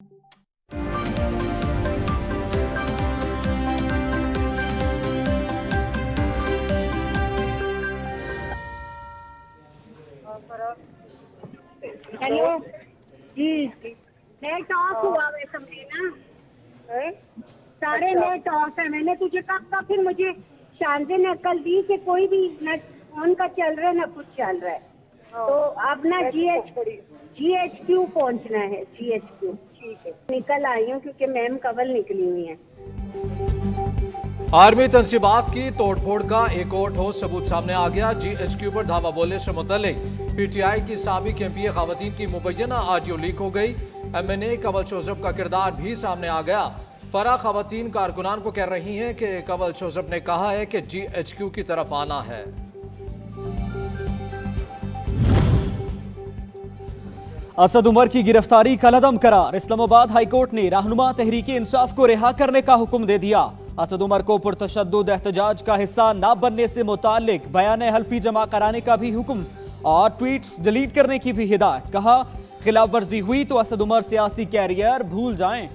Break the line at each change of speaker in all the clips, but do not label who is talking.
Hello ji, net of हुआ है सबने ना, सारे नेट ऑफ है। मैंने तुझे कहा फिर मुझे शांति ने कल दी कि कोई भी नेट ऑन का चल रहा है ना कुछ चल रहा है, तो अब ना GHQ पहुंचना है। GHQ ठीक है, निकल आई हूँ क्योंकि मैम कवल निकली हुई है।
आर्मी तंसीबात की तोड़फोड़ का एक और ठोस सबूत सामने आ गया। GHQ पर धावा बोलने से मुतल्लिक PTI की साबिक MPA खवातीन की मुबैना ऑडियो लीक हो गई। MNA कंवल शोजब का किरदार भी सामने आ गया। फरा खवातीन कारकुनान को कह रही हैं कि कंवल शोजब ने कहा है कि GHQ की तरफ आना है।
असद उमर की गिरफ्तारी कलअदम करार। इस्लामाबाद हाईकोर्ट ने रहनुमा तहरीक इंसाफ को रिहा करने का हुक्म दे दिया। असद उमर को पुरतशद्दुद एहतजाज का हिस्सा न बनने से मुताल्लिक बयान हल्फी जमा कराने का भी हुक्म और ट्वीट्स डिलीट करने की भी हिदायत। कहा, खिलाफ वर्जी हुई तो असद उमर सियासी कैरियर भूल जाएं।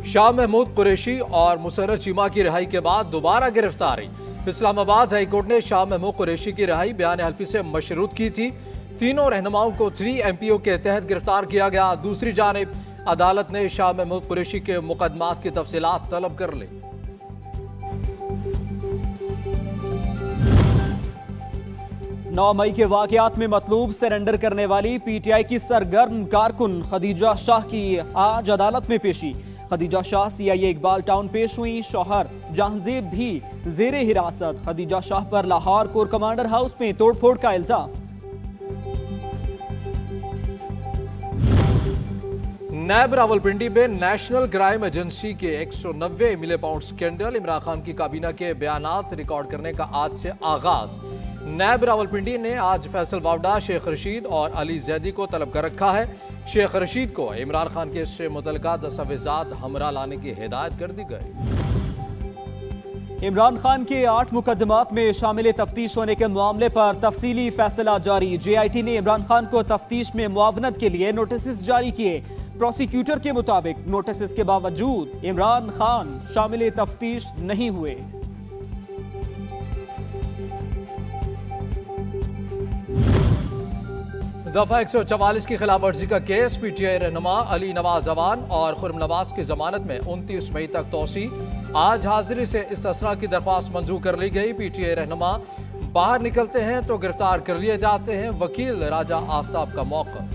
शाह महमूद कुरैशी और मुसर्रत चीमा की रिहाई के बाद दोबारा गिरफ्तारी। इस्लामाबाद हाईकोर्ट ने शाह महमूद कुरैशी की रिहाई बयान हल्फी से मशरूत की थी। तीनों रहनुमाओं को 3 MPO के तहत गिरफ्तार किया गया। दूसरी जानिब अदालत ने शाह महमूद कुरैशी के मुकदमात की तफसीलात तलब कर ली।
नौ मई के वाकयात में मतलूब सरेंडर करने वाली PTI की सरगर्म कारकुन खदीजा शाह की आज अदालत में पेशी। खदीजा शाह CIA इकबाल टाउन पेश हुई। शौहर जहांजेब भी जेरे हिरासत। खदीजा शाह पर लाहौर कोर कमांडर हाउस में तोड़फोड़ का इल्जाम।
नैब रावलपिंडी में नेशनल क्राइम एजेंसी के 190 million pound scandal. Imran Khan की काबीना के बयानात रिकॉर्ड करने का आज से आगाज। नैब रावलपिंडी ने आज फैसल वावडा, शेख रशीद और अली जैदी को तलब कर रखा है। शेख रशीद को इमरान खान के इससे मुतल्लिका दस्तावेजात हमरा लाने की हिदायत कर दी गई।
इमरान खान के 8 मुकदमात में शामिल तफ्तीश होने के मामले पर तफसीली फैसला जारी। JIT ने इमरान खान को तफ्तीश में मुआवनत के लिए नोटिस जारी किए। प्रोसिक्यूटर के मुताबिक नोटिस के बावजूद इमरान खान शामिल तफ्तीश नहीं हुए।
दफा 144 की खिलाफ वर्जी का केस। PTI रहनुमा अली नवाज अवान और खुर्रम नवाज की जमानत में 29 मई तक तोसी। आज हाजिरी से इस्तिस्ना की दरख्वास्त मंजूर कर ली गई। PTI रहनुमा बाहर निकलते हैं तो गिरफ्तार कर लिए जाते हैं। वकील राजा आफ्ताब का मौक़िफ़।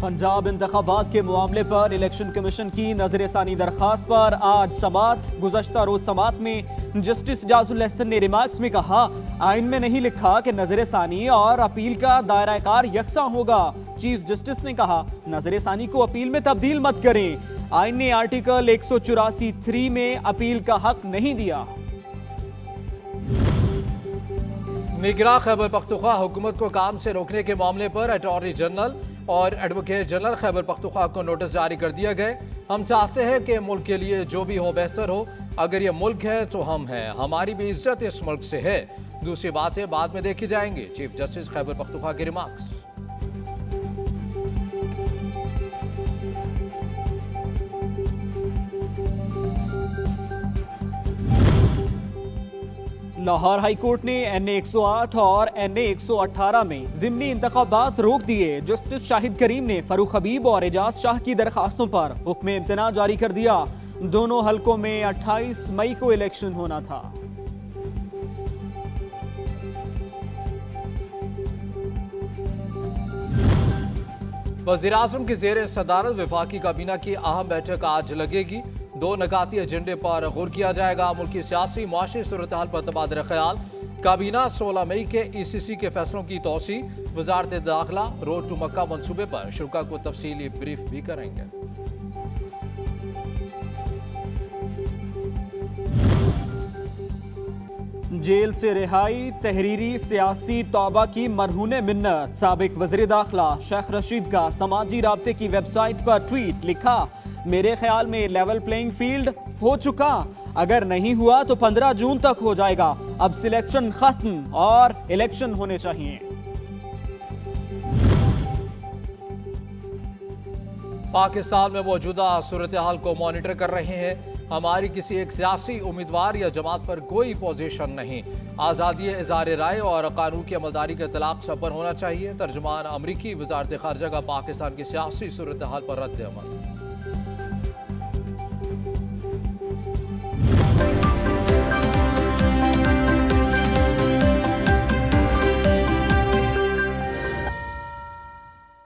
पंजाब इंतखाबात के मामले पर इलेक्शन कमीशन की नजरसानी दरखास्त पर आज समात। गुज़श्ता रोज समात में जस्टिस जाजुल एहसन ने रिमार्क्स में कहा, आइन में नहीं लिखा कि नजरसानी और अपील का दायरा कार यकसा होगा। चीफ जस्टिस ने कहा, नजरसानी को अपील में तब्दील मत करें। आइन ने आर्टिकल 184(3) में अपील का हक नहीं दिया।
निगरां खैबर पख्तूनख्वा हुकूमत को काम से रोकने के मामले पर अटॉर्नी जनरल और एडवोकेट जनरल खैबर पख्तूनख्वा को नोटिस जारी कर दिया गए। हम चाहते हैं कि मुल्क के लिए जो भी हो बेहतर हो। अगर ये मुल्क है तो हम हैं। हमारी भी इज्जत इस मुल्क से है। दूसरी बातें बाद में देखी जाएंगी। चीफ जस्टिस खैबर पख्तूनख्वा के रिमार्क्स।
लाहौर हाईकोर्ट ने NA 108 और NA 118 में ज़िमनी इंतखाबात रोक दिए। जस्टिस शाहिद करीम ने फरूख हबीब और एजाज शाह की दरखास्तों पर हुक्म इम्तना जारी कर दिया। दोनों हलकों में 28 मई को इलेक्शन होना था।
वज़ीर आज़म की ज़ेर सदारत वफाकी काबीना की अहम बैठक आज लगेगी। 2 नकाती एजेंडे पर गौर किया जाएगा। मुल्की सियासी मुआशी सूरत हाल पर तबादला ख्याल। काबीना 16 मई के ECC के फैसलों की तोसी। वजारत दाखिला रोड टू मक्का मंसूबे पर शुरा को तफसीली ब्रीफ भी करेंगे।
जेल से रिहाई, तहरीरी सियासी तौबा की मरहूने मिन्नत। साबिक वज़ीर दाखिला शेख रशीद का समाजी राब्ते की वेबसाइट पर ट्वीट लिखा, मेरे ख्याल में लेवल प्लेइंग फील्ड हो चुका। अगर नहीं हुआ तो 15 जून तक हो जाएगा। अब सिलेक्शन खत्म और इलेक्शन होने चाहिए।
पाकिस्तान में मौजूदा सूरत हाल को मॉनिटर कर रहे हैं। हमारी किसी एक सियासी उम्मीदवार या जमात पर कोई पोजीशन नहीं। आज़ादी इज़हार राय और कानून की अमलदारी का इतलाक सब पर होना चाहिए। तर्जुमान अमरीकी वजारत खारजा का पाकिस्तान की सियासी सूरत हाल पर रद्द अमल।